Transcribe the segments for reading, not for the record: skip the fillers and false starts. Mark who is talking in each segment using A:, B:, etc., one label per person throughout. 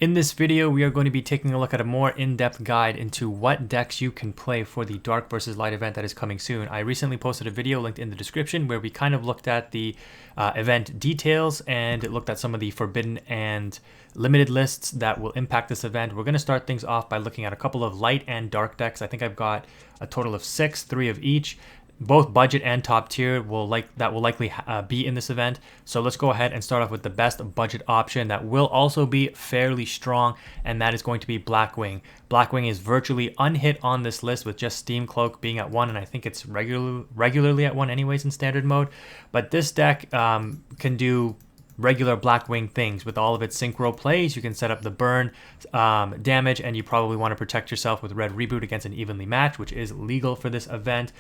A: In this video, we are going to be taking a look at a more in-depth guide into what decks you can play for the Dark versus Light event that is coming soon. I recently posted a video linked in the description where we kind of looked at the event details and looked at some of the forbidden and limited lists that will impact this event. We're going to start things off by looking at a couple of light and dark decks. I think I've got a total of 6, 3 of each. Both budget and top tier will likely be in this event. So let's go ahead and start off with the best budget option that will also be fairly strong, and that is going to be Blackwing. Blackwing is virtually unhit on this list with just Steam Cloak being at 1, and I think it's regularly at 1 anyways in standard mode. But this deck can do regular Blackwing things. With all of its synchro plays, you can set up the burn damage, and you probably want to protect yourself with red reboot against an evenly match, which is legal for this event.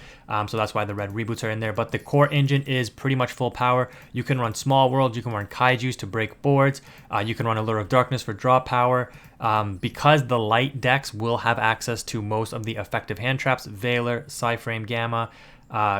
A: So that's why the red reboots are in there. But the core engine is pretty much full power. You can run Small World, you can run Kaijus to break boards, you can run Allure of Darkness for draw power. Because the light decks will have access to most of the effective hand traps, Veiler, Psyframe Gamma,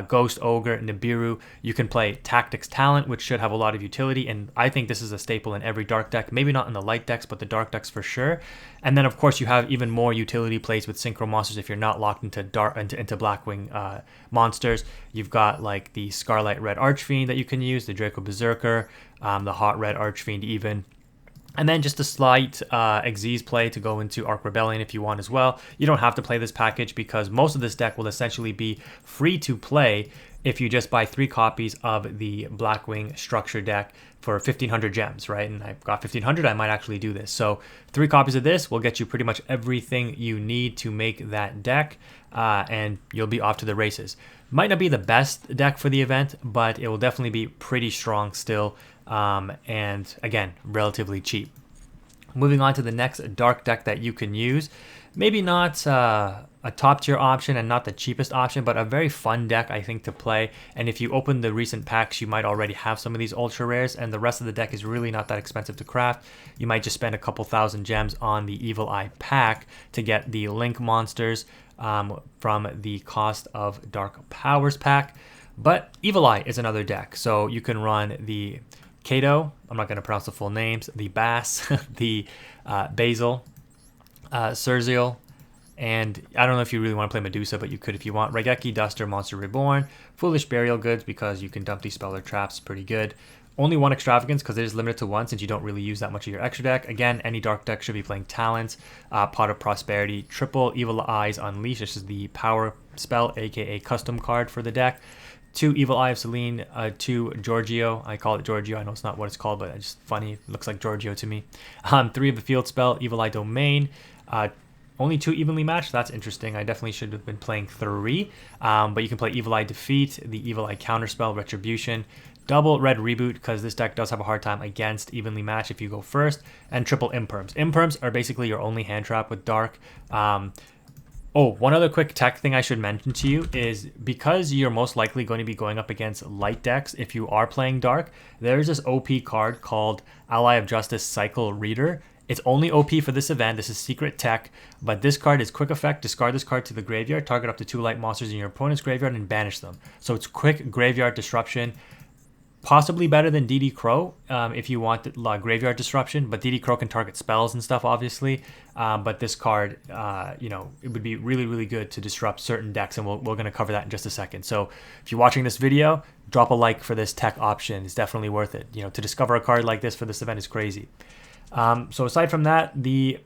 A: Ghost Ogre, Nibiru. You can play Tactics Talent, which should have a lot of utility, and I think this is a staple in every dark deck. Maybe not in the light decks, but the dark decks for sure. And then of course you have even more utility plays with synchro monsters if you're not locked into Blackwing monsters. You've got like the Scarlet Red Archfiend that you can use, the Draco Berserker, the Hot Red Archfiend even. And then just a slight Xyz play to go into Arc Rebellion if you want as well. You don't have to play this package because most of this deck will essentially be free to play if you just buy 3 copies of the Blackwing structure deck for 1,500 gems, right? And I've got 1,500, I might actually do this. So 3 copies of this will get you pretty much everything you need to make that deck, and you'll be off to the races. Might not be the best deck for the event, but it will definitely be pretty strong still, and again, relatively cheap. Moving on to the next dark deck that you can use. Maybe not a top tier option and not the cheapest option, but a very fun deck I think to play. And if you open the recent packs, you might already have some of these ultra rares, and the rest of the deck is really not that expensive to craft. You might just spend a couple thousand gems on the Evil Eye pack to get the Link monsters from the Cost of Dark Powers pack. But Evil Eye is another deck, so you can run the Kato, I'm not going to pronounce the full names, the Bass, the Basil, Surzeal, and I don't know if you really want to play Medusa, but you could if you want. Raigeki, Duster, Monster Reborn, Foolish Burial Goods because you can dump these Speller Traps pretty good. Only 1 Extravagance because it is limited to 1 since you don't really use that much of your extra deck. Again, any dark deck should be playing Talents, Pot of Prosperity, triple Evil Eyes Unleashed. This is the power spell, aka custom card for the deck. 2 Evil Eye of Selene, 2 Giorgio. I call it Giorgio. I know it's not what it's called, but it's just funny. It looks like Giorgio to me. 3 of the Field Spell, Evil Eye Domain. Only 2 evenly matched. That's interesting. I definitely should have been playing 3. But you can play Evil Eye Defeat, the Evil Eye Counterspell, Retribution, double Red Reboot because this deck does have a hard time against evenly matched if you go first, and triple Imperms. Imperms are basically your only hand trap with Dark. Oh, one other quick tech thing I should mention to you is because you're most likely going to be going up against light decks if you are playing Dark, there's this OP card called Ally of Justice Cycle Reader. It's only OP for this event. This is secret tech, but this card is quick effect. Discard this card to the graveyard, target up to 2 light monsters in your opponent's graveyard, and banish them. So it's quick graveyard disruption. Possibly better than DD Crow if you want graveyard disruption, but DD Crow can target spells and stuff, obviously. But this card, it would be really, really good to disrupt certain decks, and we're going to cover that in just a second. So if you're watching this video, drop a like for this tech option. It's definitely worth it. To discover a card like this for this event is crazy. So aside from that,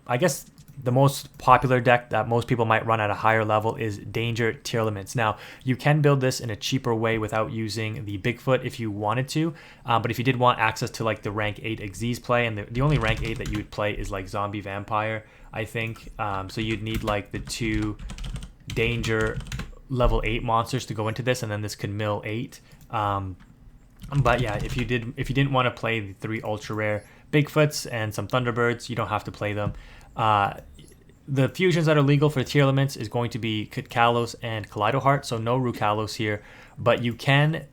A: I guess the most popular deck that most people might run at a higher level is Danger Tearlaments. Now, you can build this in a cheaper way without using the Bigfoot if you wanted to, but if you did want access to like the rank 8 Xyz play, and the only rank 8 that you would play is like Zombie Vampire, I think. So you'd need like the 2 Danger level 8 monsters to go into this, and then this can mill 8. But yeah, if you didn't want to play the 3 ultra rare Bigfoots and some Thunderbirds, you don't have to play them. The fusions that are legal for Tearlaments is going to be Kalos and Kaleidoheart, so no Rukalos here, but you can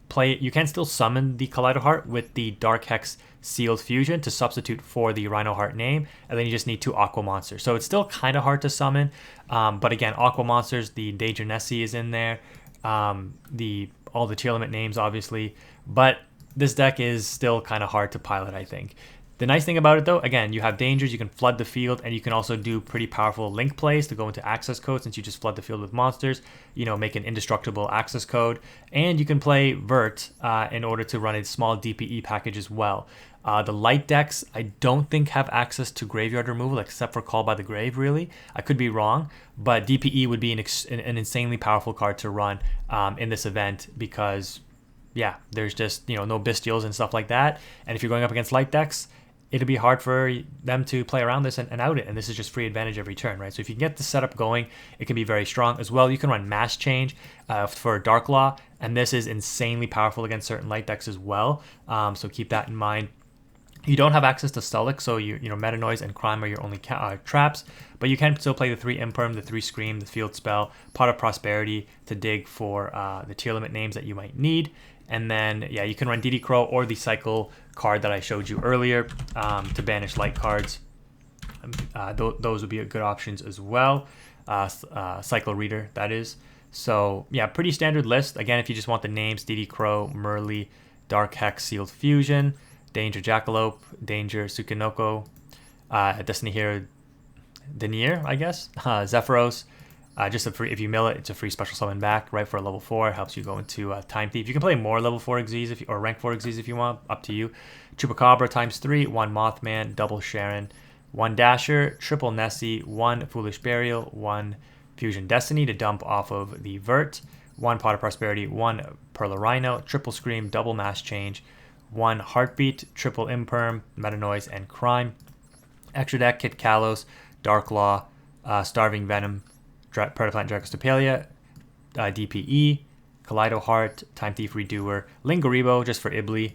A: still summon the Kaleidoheart with the Dark Hex sealed fusion to substitute for the Rhinoheart name, and then you just need 2 Aqua monsters. So it's still kind of hard to summon, but again, Aqua monsters, the Danger Nessie is in there, all the Tearlament names obviously, but this deck is still kind of hard to pilot, I think. The nice thing about it though, again, you have dangers, you can flood the field, and you can also do pretty powerful link plays to go into access code since you just flood the field with monsters, you know, make an indestructible access code, and you can play Vert in order to run a small DPE package as well. The light decks, I don't think have access to graveyard removal except for Call by the Grave, really. I could be wrong, but DPE would be an insanely powerful card to run in this event because, yeah, there's just, you know, no Bestials and stuff like that. And if you're going up against light decks, it'll be hard for them to play around this and out it, and this is just free advantage every turn, right? So if you can get the setup going, it can be very strong as well. You can run Mass Change for Dark Law, and this is insanely powerful against certain light decks as well, so keep that in mind. You don't have access to Stullock, so you know Meta Noise and Crime are your only traps, but you can still play the 3 Imperm, the 3 Scream, the Field Spell, Pot of Prosperity to dig for the Tearlament names that you might need. And then, yeah, you can run DD Crow or the Cycle card that I showed you earlier to banish light cards. Those would be good options as well. Cycle Reader, that is. So, yeah, pretty standard list. Again, if you just want the names, DD Crow, Merly, Dark Hex, Sealed Fusion, Danger Jackalope, Danger Tsukinoko, Destiny Hero Denier, I guess, Zephyros. Just a free, if you mill it, it's a free special summon back, right, for a level 4. It helps you go into Time Thief. You can play more level 4 Xyz or rank 4 Xyz if you want, up to you. Chupacabra ×3, 1 Mothman, double Sharon, 1 Dasher, triple Nessie, 1 Foolish Burial, 1 Fusion Destiny to dump off of the Vert, 1 Pot of Prosperity, 1 Perla Rhino, triple Scream, double Mass Change, 1 Heartbeat, triple Imperm, Meta Noise, and Crime. Extra deck, Kit Kalos, Dark Law, Starving Venom, Predaplant Dracostopelia, DPE, Kaleido Heart, Time Thief Redoer, Lingaribo just for Ibli,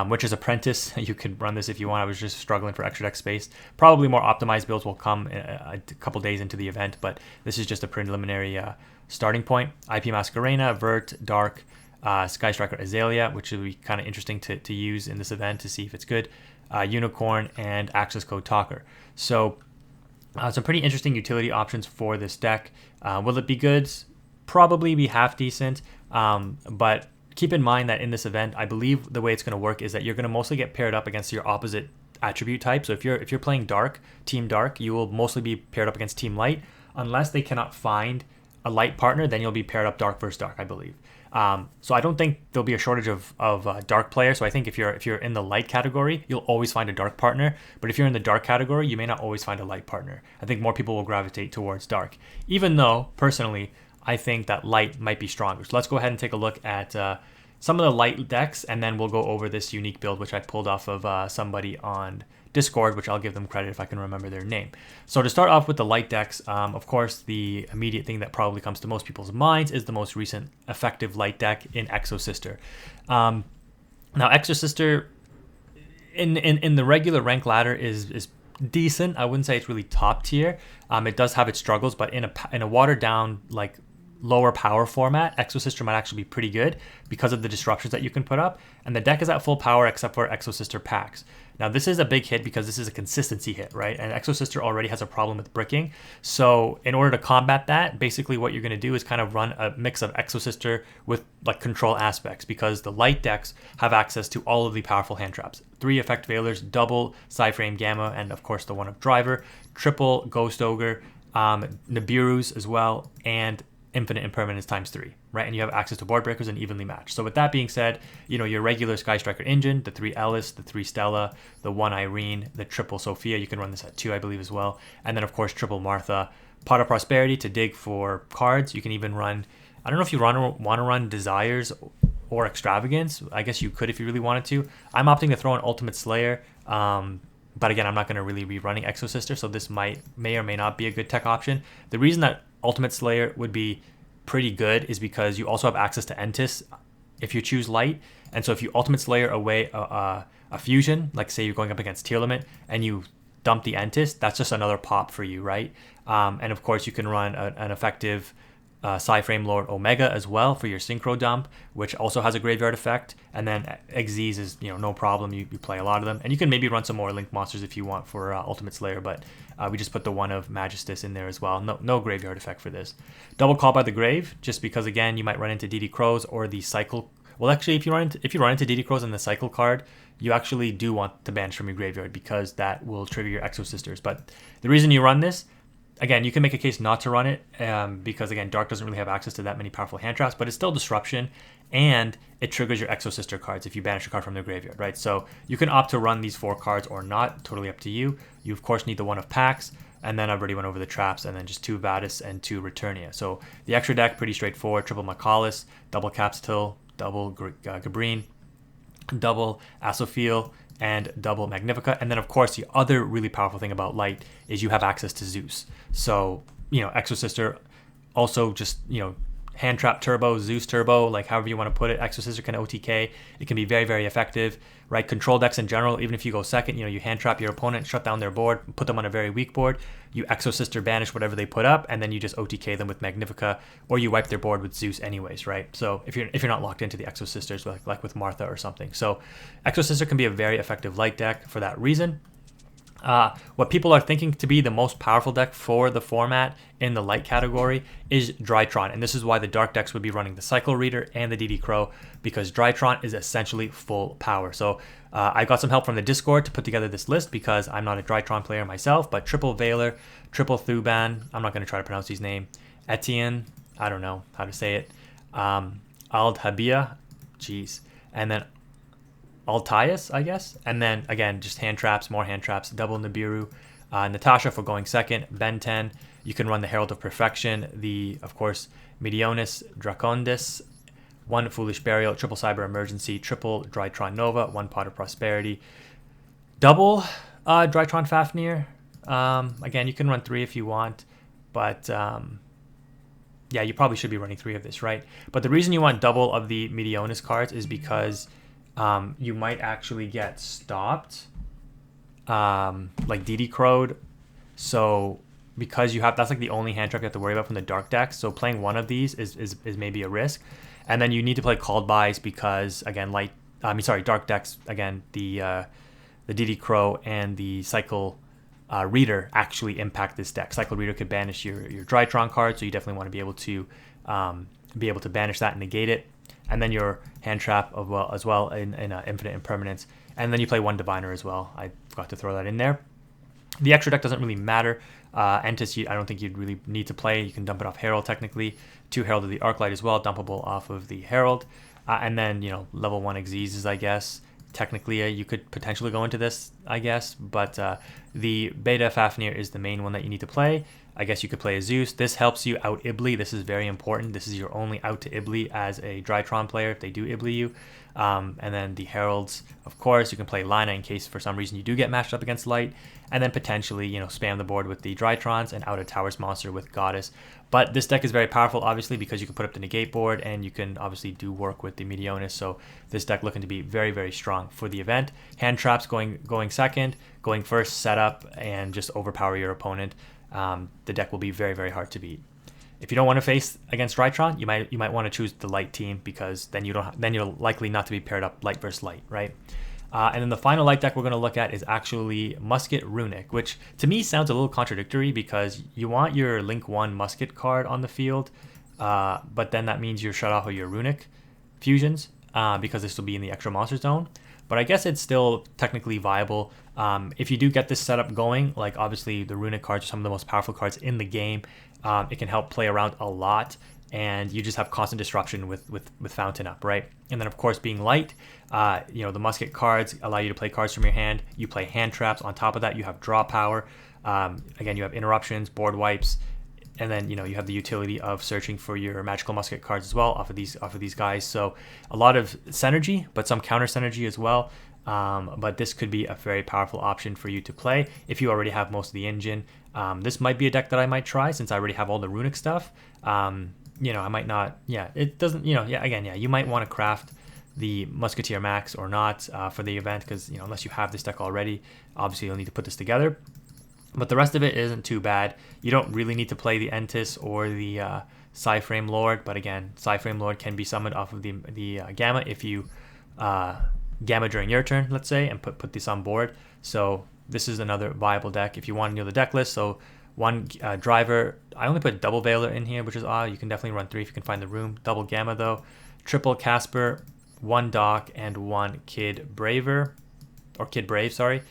A: which is Apprentice. You could run this if you want. I was just struggling for extra deck space. Probably more optimized builds will come a couple days into the event, but this is just a preliminary starting point. IP Masquerena, Vert, Dark, Sky Striker Azalea, which will be kind of interesting to use in this event to see if it's good, Unicorn, and Access Code Talker. So some pretty interesting utility options for this deck. Will it be good? Probably be half decent, but keep in mind that in this event, I believe the way it's going to work is that you're going to mostly get paired up against your opposite attribute type. So if you're playing Dark, Team Dark, you will mostly be paired up against Team Light. Unless they cannot find a Light partner, then you'll be paired up Dark versus Dark, I believe. So I don't think there'll be a shortage of Dark players. So I think if you're in the Light category, you'll always find a Dark partner. But if you're in the Dark category, you may not always find a Light partner. I think more people will gravitate towards Dark, even though personally I think that Light might be stronger. So let's go ahead and take a look at some of the Light decks, and then we'll go over this unique build which I pulled off of somebody on Discord, which I'll give them credit if I can remember their name. So to start off with the Light decks, of course, the immediate thing that probably comes to most people's minds is the most recent effective Light deck in Exosister. Now, Exosister in the regular rank ladder is decent. I wouldn't say it's really top tier. It does have its struggles, but in a watered down, like, lower power format, Exosister might actually be pretty good because of the disruptions that you can put up, and the deck is at full power except for Exosister packs. Now this is a big hit because this is a consistency hit, right? And Exosister already has a problem with bricking. So in order to combat that, basically what you're going to do is kind of run a mix of Exosister with like control aspects, because the Light decks have access to all of the powerful hand traps. 3 Effect Veilers, double Psyframe Gamma, and of course the 1 of Driver, triple Ghost Ogre, Nibiru's as well, and Infinite Impermanence ×3, right? And you have access to board breakers and evenly matched. So with that being said, you know, your regular Sky Striker engine, the 3 Ellis, the 3 Stella, the 1 Irene, the triple Sophia, you can run this at 2, I believe, as well. And then of course, triple Martha, Pot of Prosperity to dig for cards. You can even run, I don't know if you want to run Desires or Extravagance. I guess you could if you really wanted to. I'm opting to throw in Ultimate Slayer, but again, I'm not going to really be running Exosister, so this may or may not be a good tech option. The reason that Ultimate Slayer would be pretty good is because you also have access to Entis if you choose Light. And so if you Ultimate Slayer away a fusion, like say you're going up against Tearlament and you dump the Entis, that's just another pop for you, right? And of course you can run an effective Psyframe Lord Omega as well for your Synchro Dump, which also has a graveyard effect. And then Xyz is, you know, no problem. You play a lot of them, and you can maybe run some more Link monsters if you want for Ultimate Slayer. But we just put the 1 of Magistus in there as well. No graveyard effect for this. Double Call by the Grave, just because again you might run into DD Crows or the Cycle Well, actually, if you run into DD Crows in the cycle card, you actually do want to banish from your graveyard because that will trigger your Exosisters. But the reason you run this, again, you can make a case not to run it because, again, Dark doesn't really have access to that many powerful hand traps, but it's still disruption, and it triggers your Exosister cards if you banish a card from their graveyard, right? So you can opt to run these 4 cards or not, totally up to you. You, of course, need the 1 of Pax, and then I've already went over the traps, and then just 2 Vadis and 2 Returnia. So the extra deck, pretty straightforward. Triple Macaulus, double Capstil, double Gabrine, double Asophiel, and double Magnifica. And then, of course, the other really powerful thing about Light is you have access to Zeus. So, Exosister also just, hand trap turbo, Zeus turbo, like however you want to put it. Exosister can OTK. It can be very, very effective, right? Control decks in general, even if you go second, you hand trap your opponent, shut down their board, put them on a very weak board. You Exosister banish whatever they put up, and then you just OTK them with Magnifica, or you wipe their board with Zeus anyways, right? So if you're not locked into the Exosisters, like with Martha or something. So Exosister can be a very effective light deck for that reason. What people are thinking to be the most powerful deck for the format in the light category is Drytron, and this is why the dark decks would be running the Cycle Reader and the DD Crow, because Drytron is essentially full power. So I got some help from the Discord to put together this list because I'm not a Drytron player myself, but triple Veiler, triple Thuban, I'm not going to try to pronounce his name, Etienne, I don't know how to say it, Aldhabia, jeez, and then Altias, I guess, and then again just hand traps, more hand traps, double Nibiru, Natasha for going second, Ben 10. You can run the Herald of Perfection, of course Medionis Dracondis, 1 Foolish Burial, triple Cyber Emergency, triple Drytron Nova, 1 Pot of Prosperity, double Drytron Fafnir. Again, you can run 3 if you want, but yeah, you probably should be running 3 of this, right? But the reason you want double of the Medionis cards is because you might actually get stopped, like DD Crowed. So because that's like the only hand trap you have to worry about from the dark decks. So playing 1 of these is maybe a risk. And then you need to play Called Buys because, again, dark decks, again, the DD Crow and the Cycle Reader actually impact this deck. Cycle Reader could banish your Drytron card, so you definitely want to be able to banish that and negate it. And then your hand trap as well in Infinite Impermanence. And then you play 1 Diviner as well. I forgot to throw that in there. The extra deck doesn't really matter. Entis, I don't think you'd really need to play. You can dump it off Herald technically. 2 Herald of the Arclight as well, dumpable off of the Herald. And then, level 1 Exesis, I guess. Technically, you could potentially go into this, I guess. But the Beta Fafnir is the main one that you need to play. I guess you could play a Zeus. This helps you out Ibli. This is very important. This is your only out to Ibli as a Drytron player if they do Ibli you. And then the Heralds, of course, you can play Lina in case for some reason you do get matched up against Light. And then potentially, spam the board with the Drytrons and out a Towers monster with Goddess. But this deck is very powerful, obviously, because you can put up the negate board and you can obviously do work with the Medionis. So this deck looking to be very, very strong for the event. Hand traps going second, going first, setup, and just overpower your opponent. The deck will be very, very hard to beat. If you don't want to face against Drytron, you might want to choose the light team because then you're likely not to be paired up light versus light, right? And then the final light deck we're going to look at is actually Musket Runick, which to me sounds a little contradictory because you want your Link 1 Musket card on the field, but then that means you're shut off of your Runick fusions because this will be in the extra monster zone. But I guess it's still technically viable. If you do get this setup going, like obviously the Runick cards are some of the most powerful cards in the game. It can help play around a lot, and you just have constant disruption with Fountain Up, right? And then of course being light, the Musket cards allow you to play cards from your hand. You play hand traps. On top of that, you have draw power. Again, you have interruptions, board wipes, and then you have the utility of searching for your magical Musket cards as well off of these guys. So a lot of synergy, but some counter synergy as well. But this could be a very powerful option for you to play if you already have most of the engine. This might be a deck that I might try since I already have all the Runick stuff. I might not. Yeah, it doesn't. You might want to craft the Musketeer Max or not for the event because unless you have this deck already, obviously you'll need to put this together. But the rest of it isn't too bad. You don't really need to play the Entis or the Psyframe Lord, but again, Psyframe Lord can be summoned off of the Gamma if you Gamma during your turn, let's say, and put this on board. So this is another viable deck if you want to know the deck list. So 1 Driver, I only put double Veiler in here, which is odd. You can definitely run 3 if you can find the room. Double Gamma though, triple Casper, 1 Doc, and 1 Kid Braver, or Kid Brave, sorry.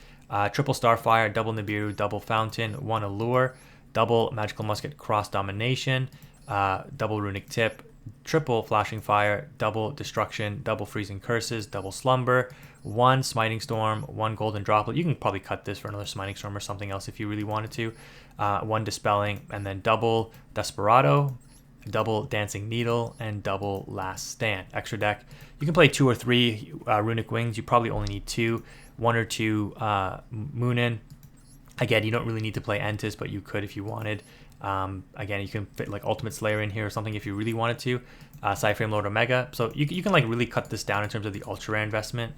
A: Triple Starfire, double Nibiru, double Fountain, 1 Allure, double Magical Musket Cross Domination, double Runick Tip, triple Flashing Fire, double Destruction, double Freezing Curses, double Slumber, 1 Smiting Storm, 1 Golden Droplet. You can probably cut this for another Smiting Storm or something else if you really wanted to. 1 Dispelling, and then double Desperado, double Dancing Needle, and double Last Stand. Extra deck. You can play 2 or 3 Runick Wings. You probably only need 2. 1 or 2 Moonin. Again, you don't really need to play Entis, but you could if you wanted. Again, you can fit like Ultimate Slayer in here or something if you really wanted to. Psyframe Lord Omega. So you can like really cut this down in terms of the ultra rare investment,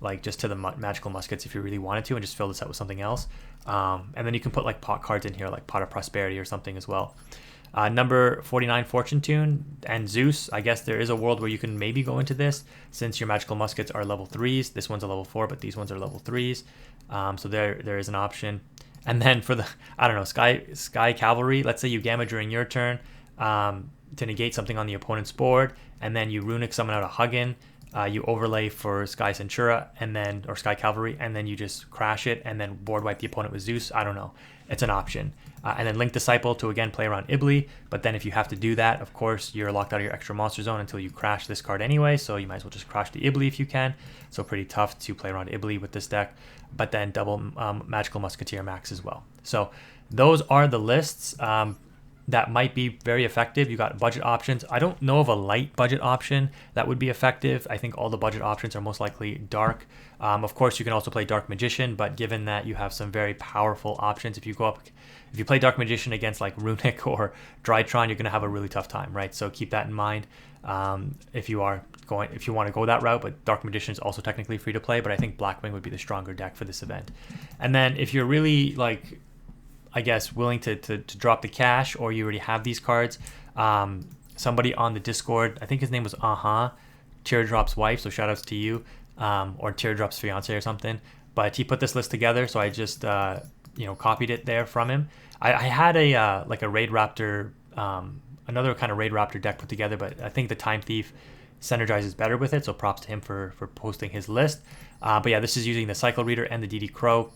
A: like just to the magical muskets if you really wanted to, and just fill this out with something else. And then you can put like pot cards in here, like Pot of Prosperity or something as well. Number 49, Fortune Tune and Zeus. I guess there is a world where you can maybe go into this since your magical muskets are level 3s. This one's a level 4, but these ones are level 3s. So there is an option. And then for the, I don't know, Sky Cavalry, let's say you Gamma during your turn to negate something on the opponent's board, and then you Runick summon out a Huggin, you overlay for Sky Centura, and then, or Sky Cavalry, and then you just crash it, and then board wipe the opponent with Zeus. I don't know. It's an option. And then Link Disciple to again play around Ibli, but then if you have to do that, of course, you're locked out of your extra monster zone until you crash this card anyway, so you might as well just crash the Ibli if you can. So pretty tough to play around Ibli with this deck, but then double Magical Musketeer max as well. So those are the lists that might be very effective. You got budget options. I don't know of a light budget option that would be effective. I think all the budget options are most likely dark. Of course, you can also play Dark Magician, but given that you have some very powerful options, if you play Dark Magician against like Runick or Drytron, you're going to have a really tough time, right? So keep that in mind if you want to go that route. But Dark Magician is also technically free to play, but I think Blackwing would be the stronger deck for this event. And then if you're really like, I guess, willing to drop the cash, or you already have these cards, somebody on the Discord, I think his name was Teardrop's wife, so shout outs to you, or Teardrop's fiance or something, but he put this list together, so I just copied it there from him. I had a like a Raidraptor, another kind of Raidraptor deck put together, but I think the Time Thief synergizes better with it, so props to him for posting his list. But yeah, this is using the Cycle Reader and the DD Crow,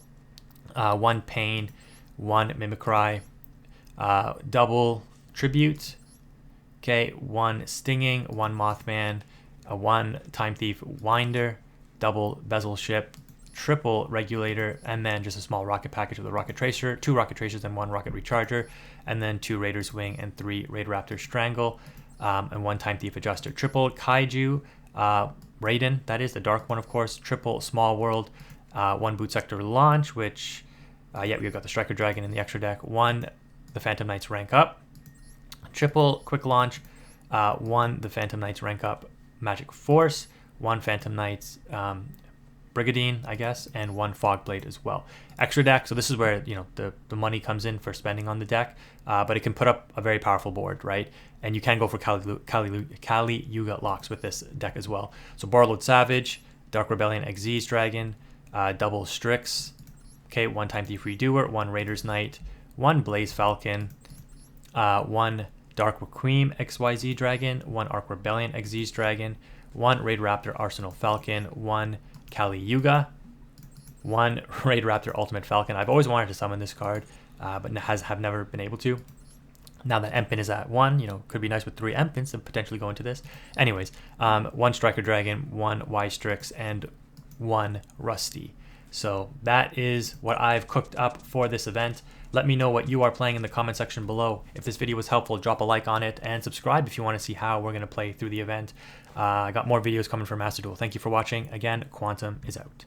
A: 1 Pain, 1 Mimicry, double Tribute, okay, 1 Stinging, 1 Mothman, 1 Time Thief Winder, double Bezel Ship, triple Regulator, and then just a small rocket package with a Rocket Tracer, 2 Rocket Tracers and 1 Rocket Recharger, and then 2 Raider's Wing and 3 Raidraptor Strangle, and 1 Time Thief Adjuster. Triple Kaiju, Raiden, that is the dark one, of course, triple Small World, 1 Boot Sector Launch, which... yeah, we've got the Striker Dragon in the extra deck. 1, the Phantom Knights Rank Up. Triple Quick Launch. 1, the Phantom Knights Rank Up Magic Force. 1 Phantom Knights Brigadine, I guess, and 1 Fog Blade as well. Extra deck, so this is where the money comes in for spending on the deck, but it can put up a very powerful board, right? And you can go for Kali Yuga locks with this deck as well. So Barlord Savage, Dark Rebellion Xyz Dragon, double Strix, okay, 1 Time Thief Redoer, 1 Raider's Knight, 1 Blaze Falcon, 1 Dark Requiem XYZ Dragon, 1 Arc Rebellion Xyz Dragon, 1 Raidraptor Arsenal Falcon, 1 Kali Yuga, 1 Raidraptor Ultimate Falcon. I've always wanted to summon this card, but have never been able to. Now that Empin is at 1, could be nice with 3 Empins and potentially go into this. Anyways, 1 Striker Dragon, 1 Y-Strix, and 1 Rusty. So that is what I've cooked up for this event. Let me know what you are playing in the comment section below. If this video was helpful, drop a like on it and subscribe if you want to see how we're going to play through the event. I got more videos coming from Master Duel. Thank you for watching. Again, Quantum is out.